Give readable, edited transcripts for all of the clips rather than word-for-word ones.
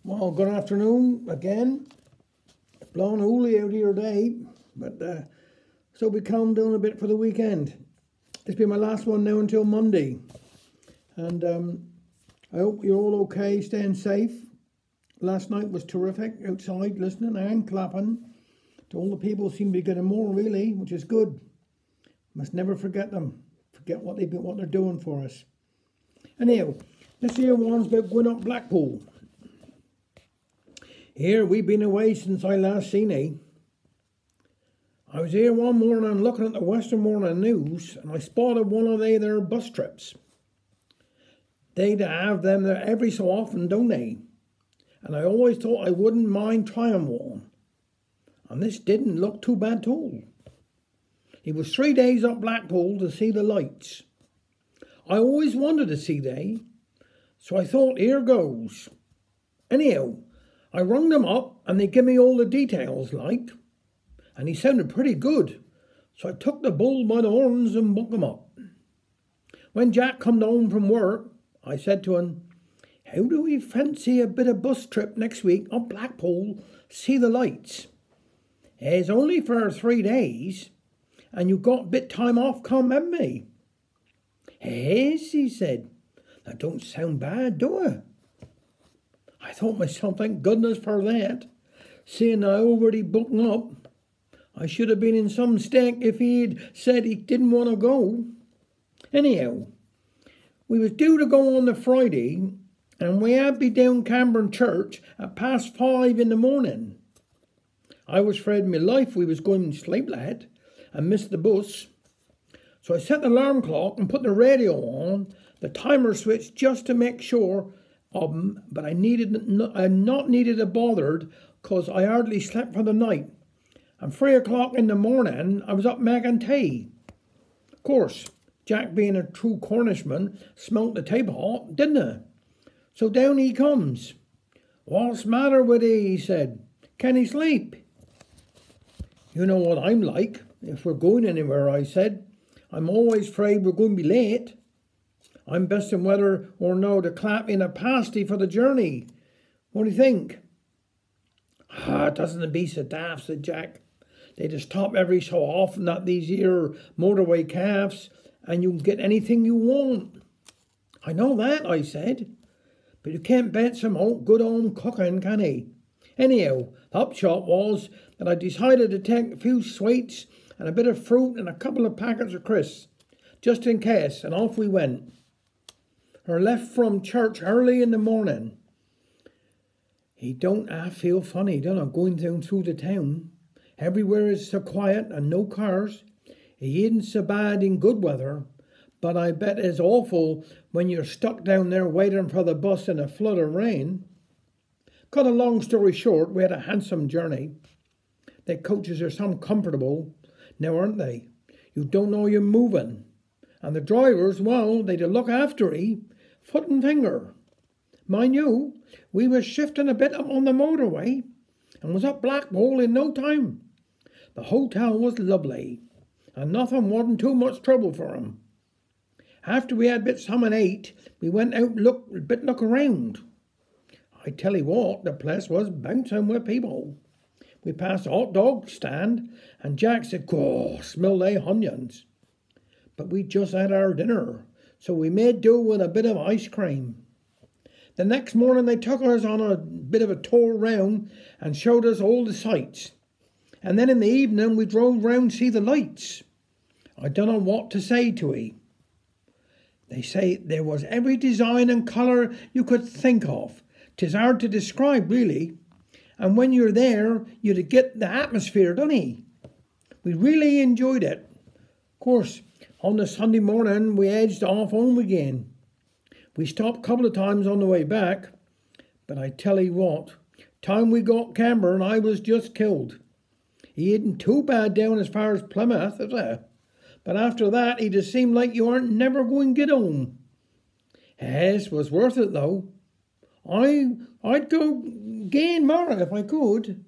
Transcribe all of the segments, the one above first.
Well, good afternoon again. It's blowing hooly out here today, but so we calm down a bit for the weekend. It's been my last one now until Monday, and I hope you're all okay, staying safe. Last night was terrific outside, listening and clapping to all the people. Seem to be getting more really, which is good. Must never forget them. Forget what they're doing for us. Anyhow, let's hear one's about going up Blackpool. Here, we've been away since I last seen ye. I was here one morning looking at the Western Morning News, and I spotted one of their bus trips. They'd have them there every so often, don't they? And I always thought I wouldn't mind trying one. And this didn't look too bad at all. It was 3 days up Blackpool to see the lights. I always wanted to see they, so I thought, here goes. Anyhow, I rung them up and they give me all the details like, and he sounded pretty good, so I took the bull by the horns and booked him up. When Jack come home from work, I said to him, how do we fancy a bit of bus trip next week up Blackpool, see the lights? It's only for 3 days, and you got a bit time off come, haven't we? Yes, he said, that don't sound bad, do it? I thought myself, thank goodness for that, seeing I already booked up. I should have been in some stake if he'd said he didn't want to go. Anyhow, we was due to go on the Friday, and we had to be down Camborne Church at 5:30 in the morning. I was afraid of my life we was going to sleep late and missed the bus. So I set the alarm clock and put the radio on, the timer switch just to make sure of 'em, but I not needed a bothered because I hardly slept for the night. And 3 o'clock in the morning, I was up making tea. Of course, Jack being a true Cornishman, smelt the teapot, didn't he? So down he comes. What's the matter with he said. Can he sleep? You know what I'm like, if we're going anywhere, I said. I'm always afraid we're going to be late. I'm best in whether or no to clap in a pasty for the journey. What do you think? It doesn't be so daft, said Jack. They just stop every so often at these here motorway calves, and you can get anything you want. I know that, I said. But you can't bet some good home cooking, can he? Anyhow, the upshot was that I decided to take a few sweets and a bit of fruit and a couple of packets of crisps, just in case, and off we went. I left from church early in the morning. He don't feel funny, don't I, going down through the town. Everywhere is so quiet and no cars. He isn't so bad in good weather, but I bet it's awful when you're stuck down there waiting for the bus in a flood of rain. Cut a long story short, we had a handsome journey. The coaches are some comfortable, now aren't they? You don't know you're moving. And the drivers, well, they'd look after ye, foot and finger. Mind you, we was shifting a bit up on the motorway and was up Blackpool in no time. The hotel was lovely, and nothing wasn't too much trouble for 'em. After we had bit some and ate, we went out and look around. I tell you what, the place was bouncing with people. We passed a hot dog stand, and Jack said, "Gosh, smell they onions." But we just had our dinner, so we made do with a bit of ice cream. The next morning they took us on a bit of a tour round and showed us all the sights. And then in the evening we drove round to see the lights. I don't know what to say to ye. They say there was every design and colour you could think of. 'Tis hard to describe, really. And when you're there, you'd get the atmosphere, don't ye? We really enjoyed it. Of course, on the Sunday morning, we edged off home again. We stopped a couple of times on the way back, but I tell you what, time we got Camborne, I was just killed. He isn't too bad down as far as Plymouth, is it? But after that, he just seemed like you aren't never going to get home. Yes, was worth it though. I'd go again more if I could.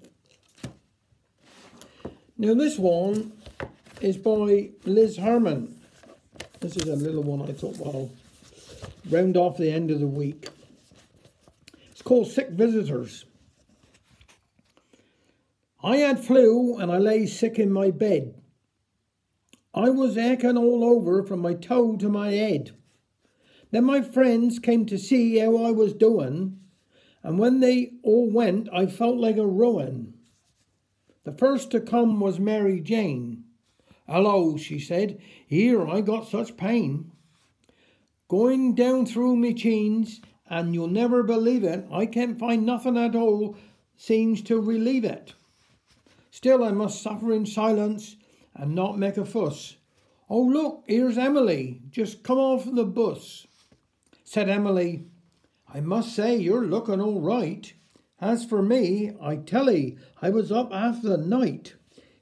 Now this one is by Liz Harmon. This is a little one I thought, well, round off the end of the week. It's called Sick Visitors. I had flu and I lay sick in my bed. I was aching all over from my toe to my head. Then my friends came to see how I was doing, and when they all went, I felt like a ruin. The first to come was Mary Jane. "Hello," she said, "here I got such pain. Going down through me cheens, and you'll never believe it, I can't find nothing at all seems to relieve it. Still I must suffer in silence and not make a fuss. Oh look, here's Emily, just come off the bus." Said Emily, "I must say you're looking all right. As for me, I tell 'ee, I was up half the night,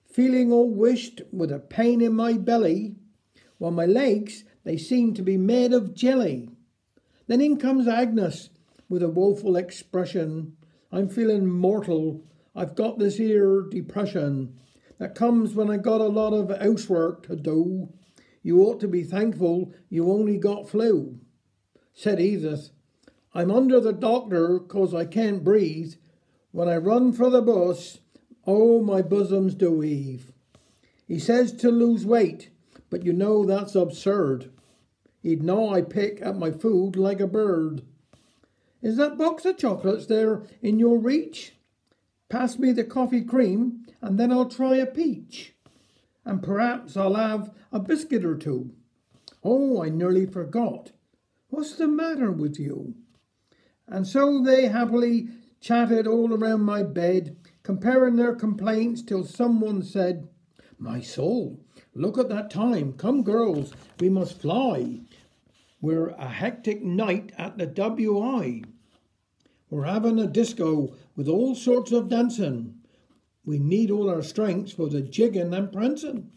feeling all wished with a pain in my belly, while my legs, they seemed to be made of jelly." Then in comes Agnes with a woeful expression. "I'm feeling mortal. I've got this here depression that comes when I got a lot of housework to do. You ought to be thankful you only got flu." Said Edith, "I'm under the doctor 'cause I can't breathe. When I run for the bus, oh, my bosoms do heave. He says to lose weight, but you know that's absurd. He'd know I pick at my food like a bird. Is that box of chocolates there in your reach? Pass me the coffee cream and then I'll try a peach. And perhaps I'll have a biscuit or two. Oh, I nearly forgot. What's the matter with you?" And so they happily chatted all around my bed, comparing their complaints till someone said, "My soul, look at that time. Come, girls, we must fly. We're a hectic night at the WI. We're having a disco with all sorts of dancing. We need all our strength for the jigging and prancing."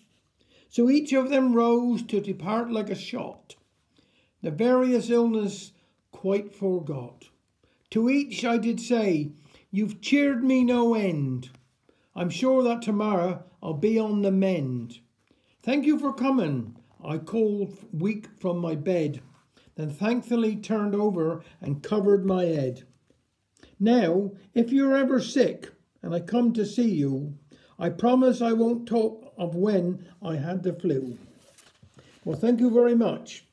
So each of them rose to depart like a shot. The various illness quite forgot. To each I did say, "You've cheered me no end. I'm sure that tomorrow I'll be on the mend. Thank you for coming." I called weak from my bed, then thankfully turned over and covered my head. "Now, if you're ever sick and I come to see you, I promise I won't talk of when I had the flu." Well, thank you very much.